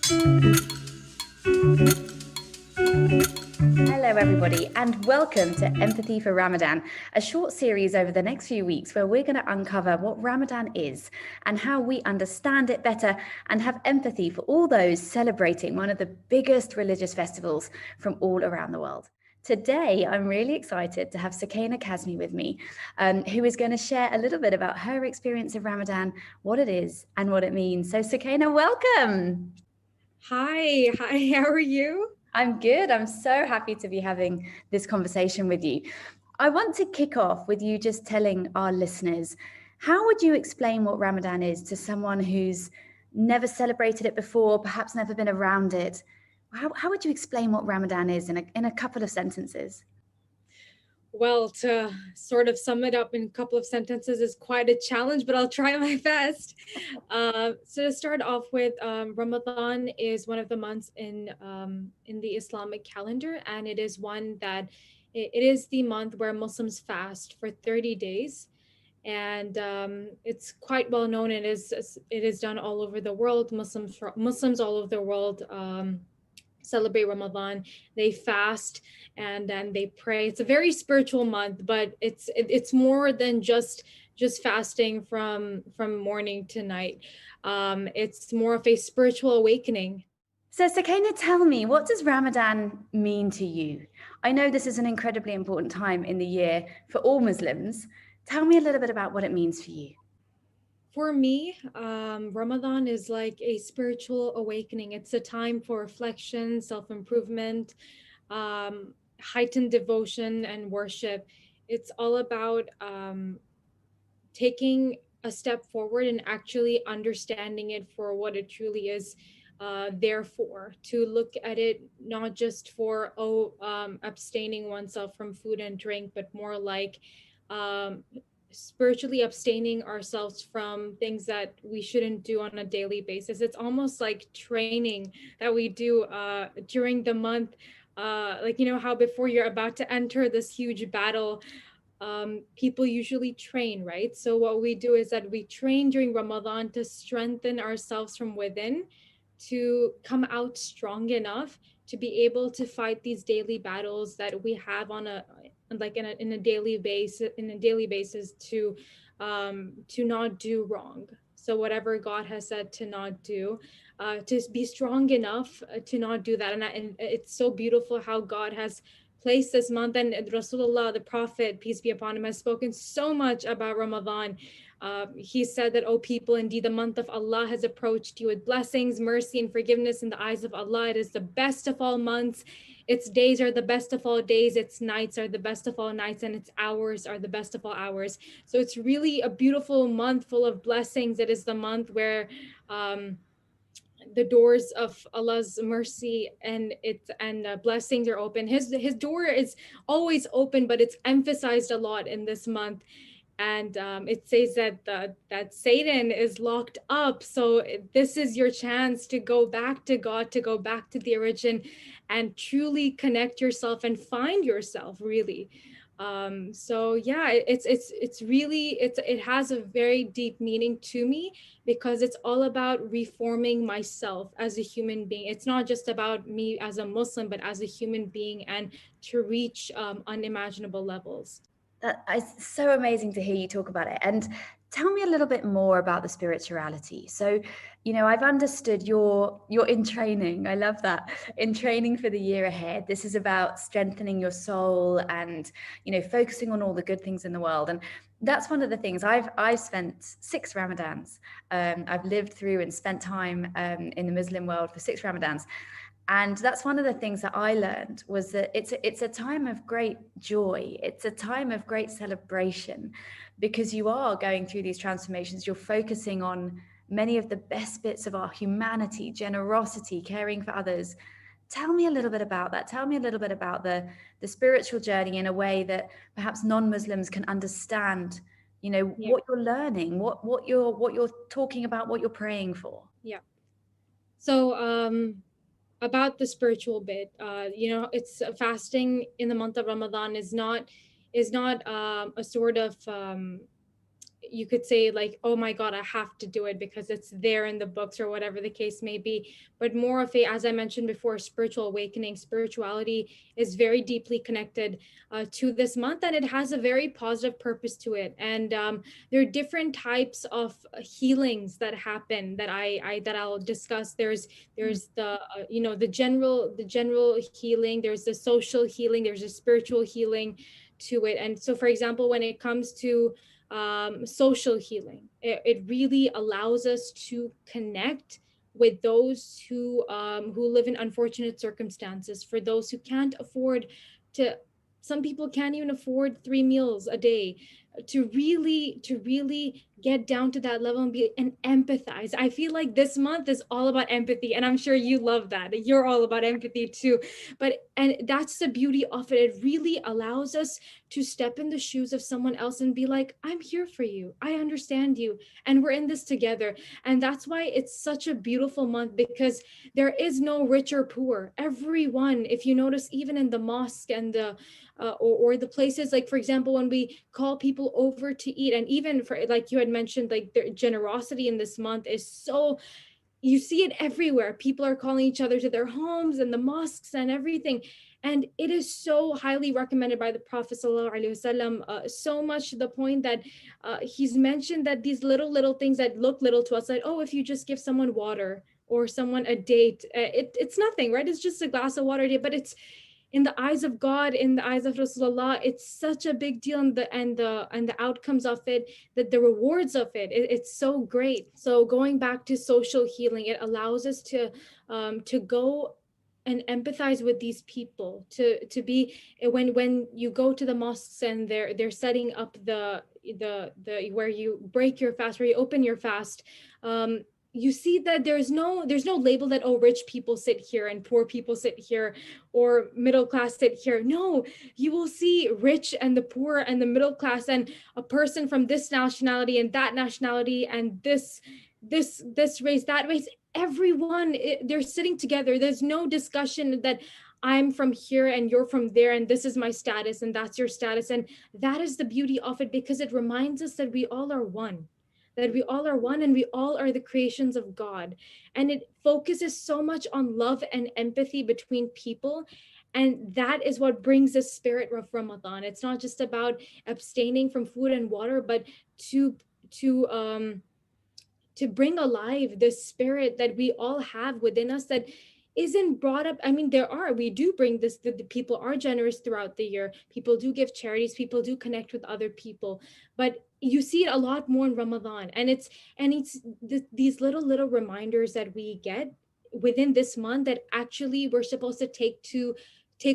Hello, everybody, and welcome to Empathy for Ramadan, a short series over the next few weeks where we're going to uncover what Ramadan is and how we understand it better and have empathy for all those celebrating one of the biggest religious festivals from all around the world. Today, I'm really excited to have Sukayna Kazmi with me, who is going to share a little bit about her experience of Ramadan, what it is, and what it means. So, Sukayna, welcome. Hi, how are you? I'm good. I'm so happy to be having this conversation with you. I want to kick off with you just telling our listeners, how would you explain what Ramadan is to someone who's never celebrated it before, perhaps never been around it? How would you explain what Ramadan is in a couple of sentences? Well, to sort of sum it up in a couple of sentences is quite a challenge, but I'll try my best. So to start off with, Ramadan is one of the months in the Islamic calendar, and it is one that it is the month where Muslims fast for 30 days. And it's quite well known. It is done all over the world. Muslims all over the world celebrate Ramadan. They fast and then they pray. It's a very spiritual month, but it's more than just fasting from morning to night. It's more of a spiritual awakening. So, Sakina, tell me, what does Ramadan mean to you? I know this is an incredibly important time in the year for all Muslims. Tell me a little bit about what it means for you. For me, Ramadan is like a spiritual awakening. It's a time for reflection, self improvement, heightened devotion, and worship. It's all about taking a step forward and actually understanding it for what it truly is there for, to look at it not just for abstaining oneself from food and drink, but more like um, spiritually abstaining ourselves from things that we shouldn't do on a daily basis. It's almost like training that we do during the month. Like, you know, how before you're about to enter this huge battle, people usually train, right? So what we do is that we train during Ramadan to strengthen ourselves from within, to come out strong enough to be able to fight these daily battles that we have on a like in a daily basis to not do wrong. So whatever God has said to not do, to be strong enough to not do that. And it's so beautiful how God has placed this month, and Rasulullah, the Prophet, peace be upon him, has spoken so much about Ramadan. He said that, "O people, indeed the month of Allah has approached you with blessings, mercy, and forgiveness in the eyes of Allah. It is the best of all months. Its days are the best of all days. Its nights are the best of all nights, and its hours are the best of all hours." So it's really a beautiful month full of blessings. It is the month where the doors of Allah's mercy and blessings are open. His door is always open, but it's emphasized a lot in this month. And it says that that Satan is locked up. So this is your chance to go back to God, to go back to the origin, and truly connect yourself and find yourself, really. So yeah, it's really it has a very deep meaning to me, because it's all about reforming myself as a human being. It's not just about me as a Muslim, but as a human being, and to reach unimaginable levels. That is so amazing to hear you talk about it. And tell me a little bit more about the spirituality. So, I've understood you're in training. I love that. In training for the year ahead. This is about strengthening your soul and, focusing on all the good things in the world. And that's one of the things I've spent 6 Ramadans. I've lived through and spent time in the Muslim world for 6 Ramadans. And that's one of the things that I learned, was that it's a time of great joy. It's a time of great celebration, because you are going through these transformations. You're focusing on many of the best bits of our humanity, generosity, caring for others. Tell me a little bit about that. Tell me a little bit about the spiritual journey in a way that perhaps non-Muslims can understand, Yeah. what you're learning, what you're talking about, what you're praying for. Yeah. So about the spiritual bit, it's fasting in the month of Ramadan is not a sort of you could say like, oh my God, I have to do it because it's there in the books or whatever the case may be. But more of a, as I mentioned before, spiritual awakening. Spirituality is very deeply connected to this month, and it has a very positive purpose to it. And there are different types of healings that happen that I'll discuss. There's the the general healing, there's the social healing, there's a spiritual healing to it. And so, for example, when it comes to social healing, it really allows us to connect with those who live in unfortunate circumstances. For those who can't afford to, some people can't even afford 3 meals a day, to really get down to that level and be and empathize. I feel like this month is all about empathy, and I'm sure you love that. You're all about empathy too. But and that's the beauty of it. It really allows us to step in the shoes of someone else and be like, I'm here for you, I understand you, and we're in this together. And that's why it's such a beautiful month, because there is no rich or poor. Everyone, if you notice, even in the mosque and the or the places, like for example, when we call people over to eat, and even for, like you had mentioned, like the generosity in this month is so, you see it everywhere. People are calling each other to their homes and the mosques and everything. And it is so highly recommended by the Prophet Sallallahu Alaihi Wasallam, so much to the point that he's mentioned that these little things that look little to us, like, oh, if you just give someone water or someone a date, it's nothing, right? It's just a glass of water a day. But it's, in the eyes of God, in the eyes of Rasulullah, it's such a big deal. And the outcomes of it, that the rewards of it's so great. So going back to social healing, it allows us to go and empathize with these people, to be, when you go to the mosques and they're setting up the where you break your fast, where you open your fast, you see that there's no label that, oh, rich people sit here and poor people sit here, or middle class sit here. No, you will see rich and the poor and the middle class, and a person from this nationality and that nationality, and this race, that race. Everyone, they're sitting together. There's no discussion that I'm from here and you're from there, and this is my status and that's your status. And that is the beauty of it, because it reminds us that we all are one, and we all are the creations of God. And it focuses so much on love and empathy between people. And that is what brings the spirit of Ramadan. It's not just about abstaining from food and water, but to to um to bring alive the spirit that we all have within us, that isn't brought up. I mean, we do bring this, the people are generous throughout the year, people do give charities, people do connect with other people, but you see it a lot more in Ramadan. And it's these little reminders that we get within this month, that actually we're supposed to take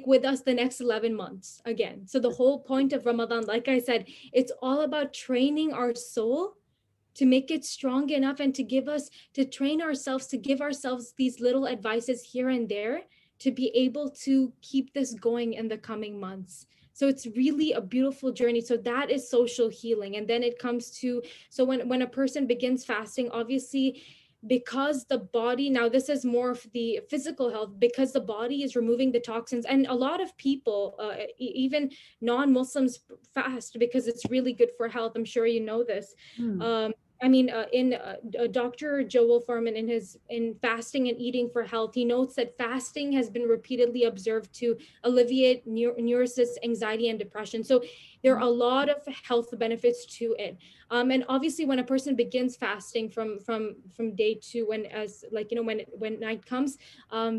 with us the next 11 months again. So the whole point of Ramadan, like I said, it's all about training our soul to make it strong enough, and to train ourselves, to give ourselves these little advices here and there, to be able to keep this going in the coming months. So it's really a beautiful journey. So that is social healing. And then it comes to, so when a person begins fasting, obviously, because the body, now this is more of the physical health, because the body is removing the toxins. And a lot of people, even non-Muslims, fast because it's really good for health. I'm sure you know this. Hmm. I mean, in Dr. Joel Furman, in Fasting and Eating for Health, he notes that fasting has been repeatedly observed to alleviate neurosis, anxiety, and depression. So there are a lot of health benefits to it. And obviously, when a person begins fasting from day two, when, as like, when night comes,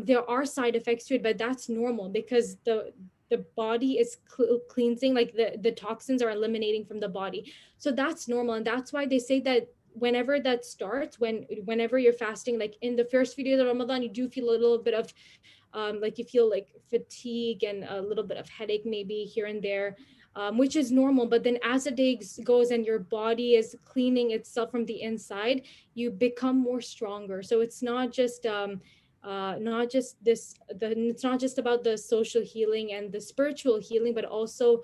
there are side effects to it, but that's normal, because the body is cleansing, like the toxins are eliminating from the body. So that's normal. And that's why they say that whenever that starts, whenever you're fasting, like in the first few days of Ramadan, you do feel a little bit of like, you feel like fatigue and a little bit of headache maybe here and there, which is normal. But then as the day goes and your body is cleaning itself from the inside, you become more stronger. So it's not just it's not just about the social healing and the spiritual healing, but also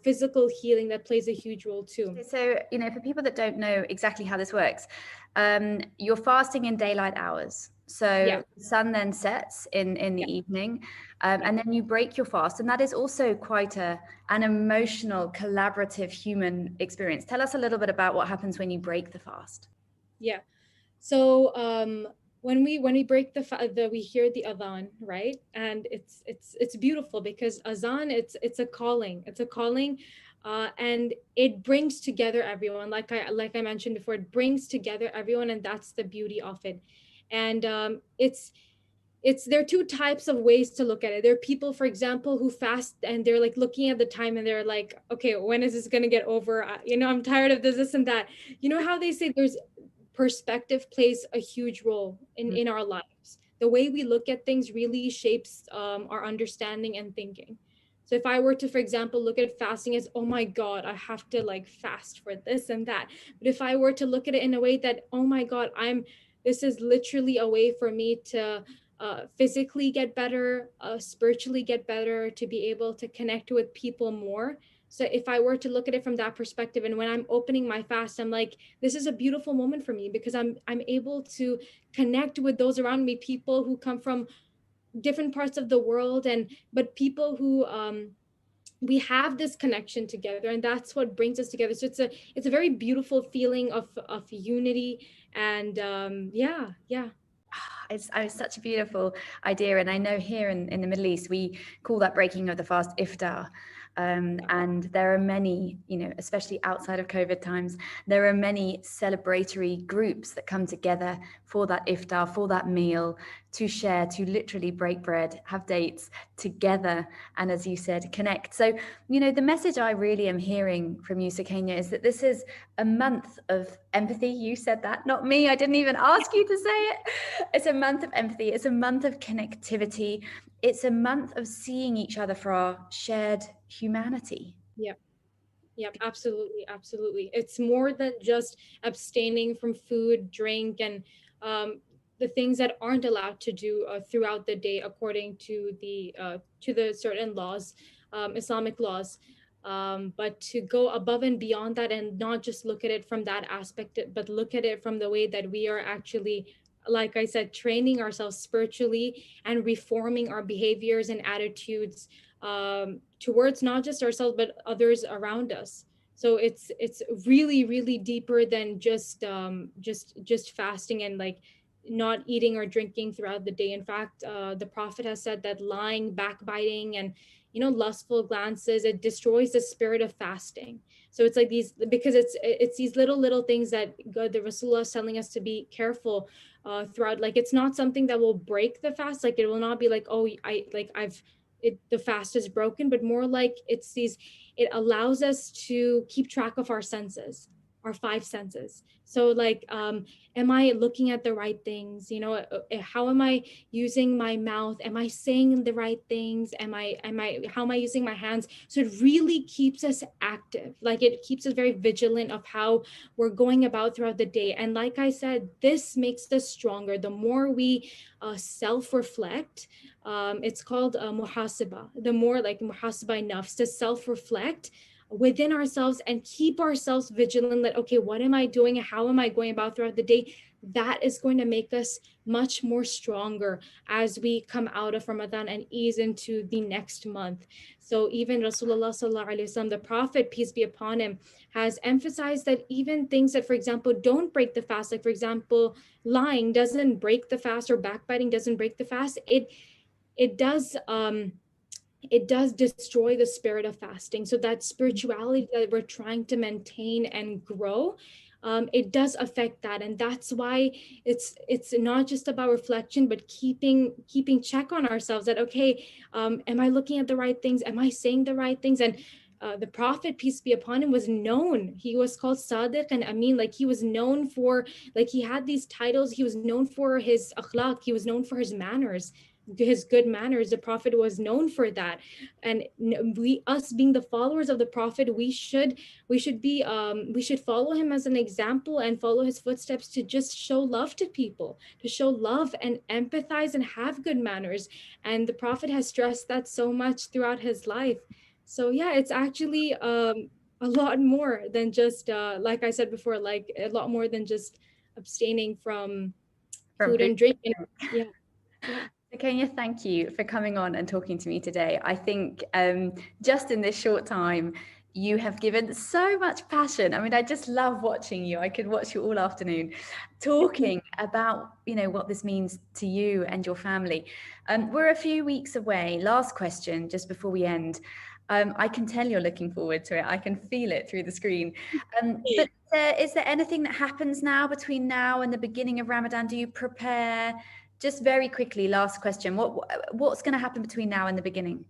physical healing that plays a huge role too. So, for people that don't know exactly how this works, you're fasting in daylight hours. So Yeah. the sun then sets in the Yeah. evening, Yeah. and then you break your fast, and that is also quite an emotional, collaborative human experience. Tell us a little bit about what happens when you break the fast. Yeah. So when we break we hear the adhan, right? And it's beautiful because azan, it's a calling. It's a calling, and it brings together everyone. Like I mentioned before, it brings together everyone, and that's the beauty of it. And it's there are two types of ways to look at it. There are people, for example, who fast and they're like looking at the time and they're like, okay, when is this going to get over? I'm tired of this and that. You know how they say there's perspective plays a huge role in our lives. The way we look at things really shapes our understanding and thinking. So if I were to, for example, look at fasting as, oh my God, I have to like fast for this and that. But if I were to look at it in a way that, oh my God, this is literally a way for me to physically get better, spiritually get better, to be able to connect with people more. So if I were to look at it from that perspective, and when I'm opening my fast, I'm like, this is a beautiful moment for me because I'm able to connect with those around me, people who come from different parts of the world, and but people who we have this connection together, and that's what brings us together. So it's a very beautiful feeling of unity. And yeah, yeah. It's such a beautiful idea. And I know here in the Middle East, we call that breaking of the fast iftar. And there are many, especially outside of COVID times, there are many celebratory groups that come together for that iftar, for that meal, to share, to literally break bread, have dates together, and as you said, connect. So, the message I really am hearing from you, Sukayna, is that this is a month of empathy. You said that, not me. I didn't even ask you to say it. It's a month of empathy. It's a month of connectivity. It's a month of seeing each other for our shared humanity. Yeah. Yep, absolutely, absolutely. It's more than just abstaining from food, drink, and the things that aren't allowed to do throughout the day according to the certain laws, Islamic laws. But to go above and beyond that, and not just look at it from that aspect, but look at it from the way that we are actually, like I said, training ourselves spiritually and reforming our behaviors and attitudes towards not just ourselves but others around us. So it's really really deeper than just fasting and like not eating or drinking throughout the day. In fact, the prophet has said that lying, backbiting, and lustful glances, it destroys the spirit of fasting. So it's like these, because it's these little things that God, the Rasulullah is telling us to be careful throughout. Like it's not something that will break the fast. Like it will not be like, oh, the fast is broken, but more like it allows us to keep track of our senses, our five senses. So like, am I looking at the right things? How am I using my mouth? Am I saying the right things? How am I using my hands? So it really keeps us active. Like it keeps us very vigilant of how we're going about throughout the day. And like I said, this makes us stronger. The more we self-reflect, it's called muhasaba. The more like muhasaba nafs, to self-reflect within ourselves and keep ourselves vigilant that, okay, what am I doing? How am I going about throughout the day? That is going to make us much more stronger as we come out of Ramadan and ease into the next month. So even Rasulullah sallallahu alaihi wasallam, the Prophet, peace be upon him, has emphasized that even things that, for example, don't break the fast, like for example, lying doesn't break the fast, or backbiting doesn't break the fast. It does destroy the spirit of fasting. So that spirituality that we're trying to maintain and grow, it does affect that. And that's why it's not just about reflection, but keeping check on ourselves that, okay, am I looking at the right things? Am I saying the right things? And the prophet, peace be upon him, was known. He was called Sadiq and Amin. Like he was known for, like he had these titles. He was known for his akhlaq. He was known for his manners, his good manners. The prophet was known for that. And us being the followers of the prophet, we should follow him as an example and follow his footsteps, to just show love to people, to show love and empathize and have good manners. And the prophet has stressed that so much throughout his life. So yeah, it's actually a lot more than just like I said before, like a lot more than just abstaining from From food food. and drink. And yeah. Yeah. Sukayna, thank you for coming on and talking to me today. I think just in this short time, you have given so much passion. I mean, I just love watching you. I could watch you all afternoon talking about, what this means to you and your family. We're a few weeks away. Last question, just before we end. I can tell you're looking forward to it. I can feel it through the screen. But is there anything that happens now between now and the beginning of Ramadan? Do you prepare? Just very quickly, last question. What's going to happen between now and the beginning?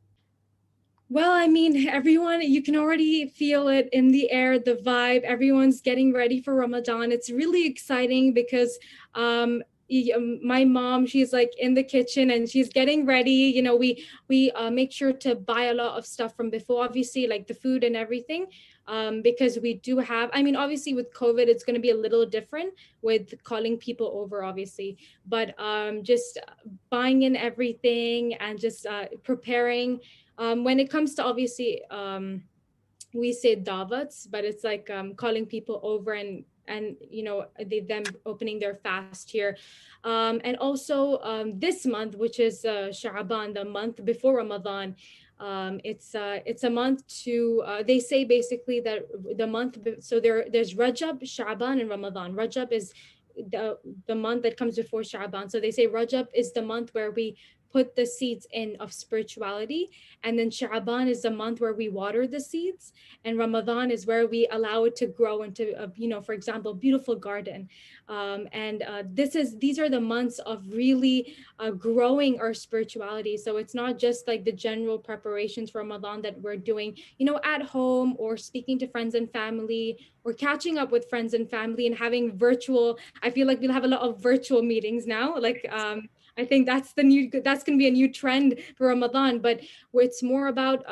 Well, I mean, everyone, you can already feel it in the air, the vibe. Everyone's getting ready for Ramadan. It's really exciting because my mom, she's like in the kitchen and she's getting ready. We make sure to buy a lot of stuff from before, obviously, like the food and everything. Because we do have, I mean, obviously with COVID, it's going to be a little different with calling people over, obviously, but just buying in everything and just preparing. When it comes to, obviously, we say davats, but it's like calling people over and them opening their fast here. And also this month, which is Sha'ban, the month before Ramadan. It's a month to they say basically that so there's Rajab, Sha'ban, and Ramadan. Rajab is the month that comes before Sha'ban. So they say Rajab is the month where we put the seeds in of spirituality, and then Sha'ban is the month where we water the seeds, and Ramadan is where we allow it to grow into for example, beautiful garden. And these are the months of really growing our spirituality. So it's not just like the general preparations for Ramadan that we're doing at home, or speaking to friends and family, or catching up with friends and family and having virtual. I feel like we'll have a lot of virtual meetings now, like I think that's going to be a new trend for Ramadan. But where it's more about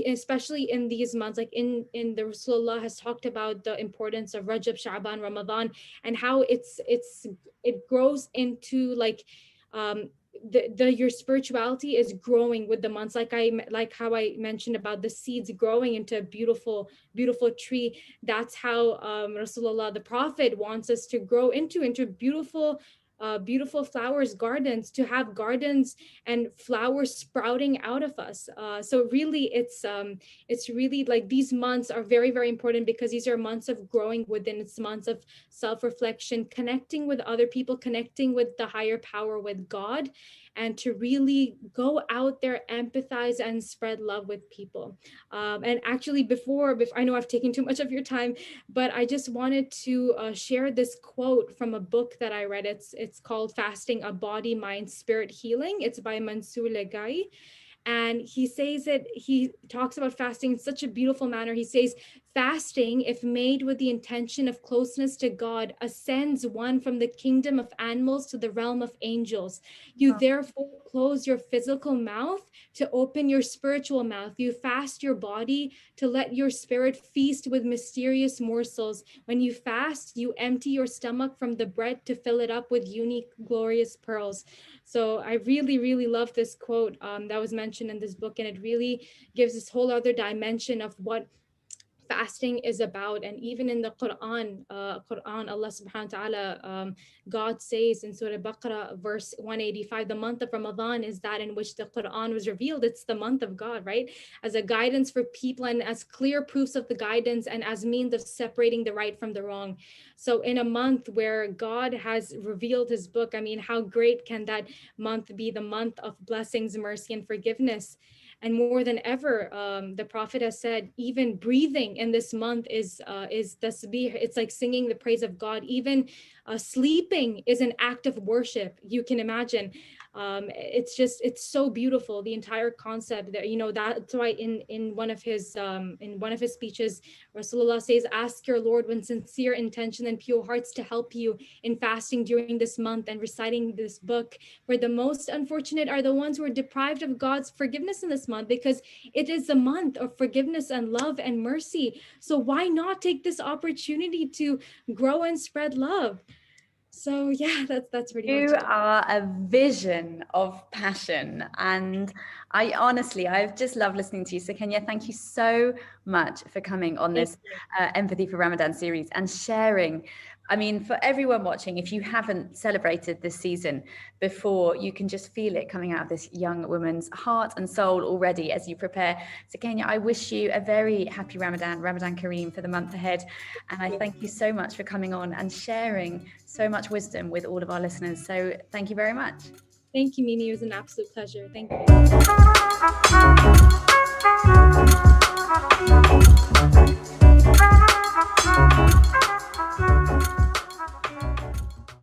especially in these months, like in the Rasulullah has talked about the importance of Rajab, Sha'ban, Ramadan, and how it grows into like your spirituality is growing with the months, like how I mentioned about the seeds growing into a beautiful tree. That's how Rasulullah, the Prophet, wants us to grow into beautiful flowers, gardens, to have gardens and flowers sprouting out of us. So really, it's really like these months are very, very important, because these are months of growing within. It's months of self-reflection, connecting with other people, connecting with the higher power, with God, and to really go out there, empathize, and spread love with people. And actually, before I know I've taken too much of your time, but I just wanted to share this quote from a book that I read. It's called Fasting: A Body, Mind, Spirit Healing. It's by Mansour Legai. And he talks about fasting in such a beautiful manner. He says, fasting, if made with the intention of closeness to God, ascends one from the kingdom of animals to the realm of angels. You therefore close your physical mouth to open your spiritual mouth. You fast your body to let your spirit feast with mysterious morsels. When you fast, you empty your stomach from the bread to fill it up with unique, glorious pearls. So I really, really love this quote that was mentioned in this book, and it really gives this whole other dimension of what fasting is about. And even in the Quran, Allah subhanahu wa ta'ala, God says in Surah Baqarah, verse 185, the month of Ramadan is that in which the Quran was revealed. It's the month of God, right? As a guidance for people, and as clear proofs of the guidance, and as means of separating the right from the wrong. So in a month where God has revealed his book, I mean, how great can that month be? The month of blessings, mercy, and forgiveness. And more than ever, the Prophet has said, even breathing in this month is tasbih. It's like singing the praise of God. Even sleeping is an act of worship. You can imagine. It's so beautiful, the entire concept. That that's why in one of his speeches, Rasulullah says, ask your Lord with sincere intention and pure hearts to help you in fasting during this month and reciting this book. For the most unfortunate are the ones who are deprived of God's forgiveness in this month, because it is a month of forgiveness and love and mercy. So why not take this opportunity to grow and spread love? So yeah, that's pretty much You it. are a vision of passion, and I've just loved listening to you. So Kenya, thank you so much for coming on Thank this you. Empathy for Ramadan series and sharing I mean, for everyone watching, if you haven't celebrated this season before, you can just feel it coming out of this young woman's heart and soul already as you prepare. So Kenya, I wish you a very happy Ramadan Kareem for the month ahead. And I thank you so much for coming on and sharing so much wisdom with all of our listeners. So thank you very much. Thank you, Mimi. It was an absolute pleasure. Thank you.